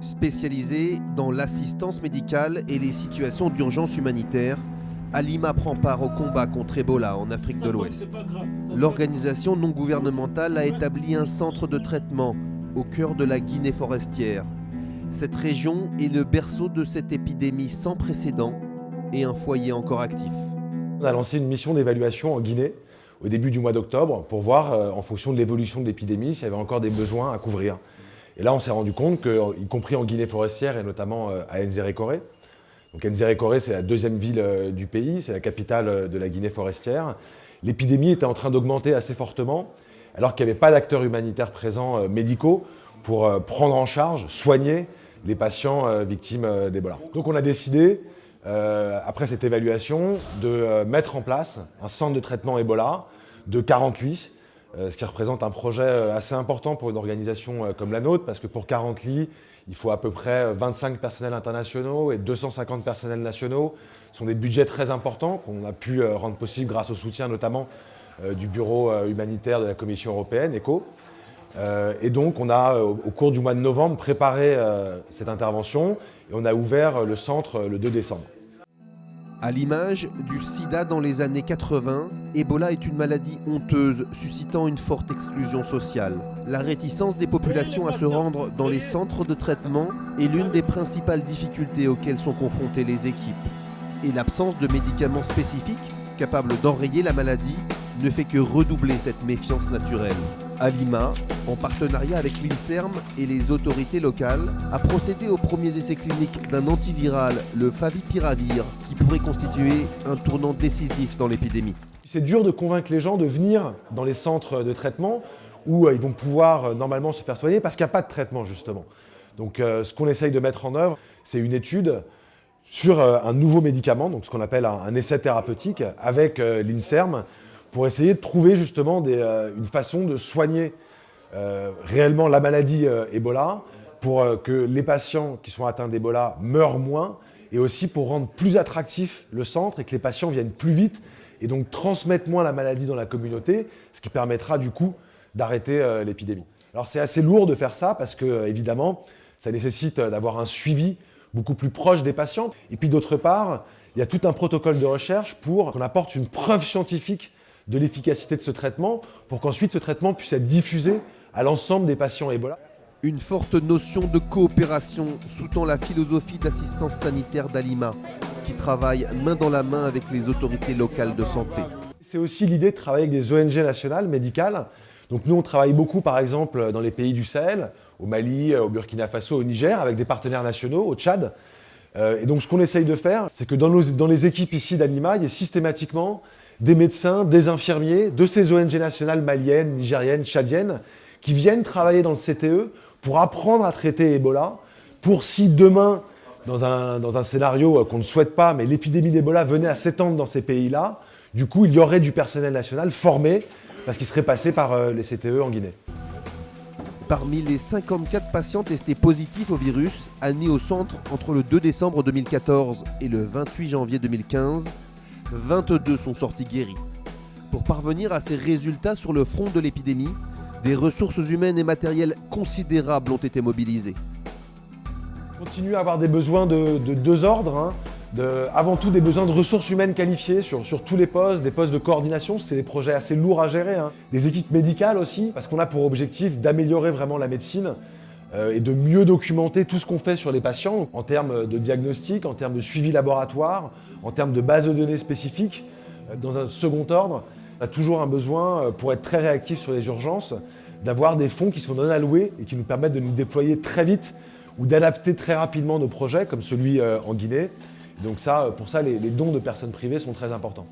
Spécialisée dans l'assistance médicale et les situations d'urgence humanitaire, Halima prend part au combat contre Ebola en Afrique de l'Ouest. L'organisation non gouvernementale a établi un centre de traitement au cœur de la Guinée forestière. Cette région est le berceau de cette épidémie sans précédent et un foyer encore actif. On a lancé une mission d'évaluation en Guinée au début du mois d'octobre pour voir, en fonction de l'évolution de l'épidémie, s'il y avait encore des besoins à couvrir. Et là, on s'est rendu compte que, y compris en Guinée forestière et notamment à Nzérékoré, donc Nzérékoré, c'est la deuxième ville du pays, c'est la capitale de la Guinée forestière, l'épidémie était en train d'augmenter assez fortement, alors qu'il n'y avait pas d'acteurs humanitaires présents médicaux pour prendre en charge, soigner les patients victimes d'Ebola. Donc on a décidé, après cette évaluation, de mettre en place un centre de traitement Ebola de 40 lits, ce qui représente un projet assez important pour une organisation comme la nôtre, parce que pour 40 lits, il faut à peu près 25 personnels internationaux et 250 personnels nationaux. Ce sont des budgets très importants qu'on a pu rendre possible grâce au soutien notamment du bureau humanitaire de la Commission européenne, ECHO. Et donc on a, au cours du mois de novembre, préparé cette intervention et on a ouvert le centre le 2 décembre. À l'image du sida dans les années 80, Ebola est une maladie honteuse, suscitant une forte exclusion sociale. La réticence des populations à se rendre dans les centres de traitement est l'une des principales difficultés auxquelles sont confrontées les équipes. Et l'absence de médicaments spécifiques capables d'enrayer la maladie ne fait que redoubler cette méfiance naturelle. Halima, en partenariat avec l'INSERM et les autorités locales, a procédé aux premiers essais cliniques d'un antiviral, le Favipiravir, qui pourrait constituer un tournant décisif dans l'épidémie. C'est dur de convaincre les gens de venir dans les centres de traitement où ils vont pouvoir normalement se faire soigner parce qu'il n'y a pas de traitement justement. Donc ce qu'on essaye de mettre en œuvre, c'est une étude sur un nouveau médicament, donc ce qu'on appelle un essai thérapeutique avec l'INSERM, pour essayer de trouver justement une façon de soigner réellement la maladie Ebola, pour que les patients qui sont atteints d'Ebola meurent moins, et aussi pour rendre plus attractif le centre et que les patients viennent plus vite et donc transmettent moins la maladie dans la communauté, ce qui permettra du coup d'arrêter l'épidémie. Alors c'est assez lourd de faire ça parce que évidemment ça nécessite d'avoir un suivi beaucoup plus proche des patients, et puis d'autre part il y a tout un protocole de recherche pour qu'on apporte une preuve scientifique de l'efficacité de ce traitement pour qu'ensuite ce traitement puisse être diffusé à l'ensemble des patients Ebola. Une forte notion de coopération sous-tend la philosophie d'assistance sanitaire d'Halima, qui travaille main dans la main avec les autorités locales de santé. C'est aussi l'idée de travailler avec des ONG nationales, médicales. Donc nous, on travaille beaucoup, par exemple, dans les pays du Sahel, au Mali, au Burkina Faso, au Niger, avec des partenaires nationaux, au Tchad. Et donc ce qu'on essaye de faire, c'est que dans les équipes ici d'Halima, il y a systématiquement des médecins, des infirmiers de ces ONG nationales maliennes, nigériennes, tchadiennes, qui viennent travailler dans le CTE pour apprendre à traiter Ebola, pour si demain, dans un scénario qu'on ne souhaite pas, mais l'épidémie d'Ebola venait à s'étendre dans ces pays-là, du coup, il y aurait du personnel national formé, parce qu'il serait passé par les CTE en Guinée. Parmi les 54 patients testés positifs au virus, admis au centre entre le 2 décembre 2014 et le 28 janvier 2015, 22 sont sortis guéris. Pour parvenir à ces résultats sur le front de l'épidémie, des ressources humaines et matérielles considérables ont été mobilisées. On continue à avoir des besoins de deux ordres. Avant tout des besoins de ressources humaines qualifiées sur tous les postes, des postes de coordination, c'était des projets assez lourds à gérer. Des équipes médicales aussi, parce qu'on a pour objectif d'améliorer vraiment la médecine et de mieux documenter tout ce qu'on fait sur les patients en termes de diagnostic, en termes de suivi laboratoire, en termes de bases de données spécifiques. Dans un second ordre, on a toujours un besoin, pour être très réactif sur les urgences, d'avoir des fonds qui sont non alloués et qui nous permettent de nous déployer très vite ou d'adapter très rapidement nos projets, comme celui en Guinée. Donc ça, pour ça, les dons de personnes privées sont très importants.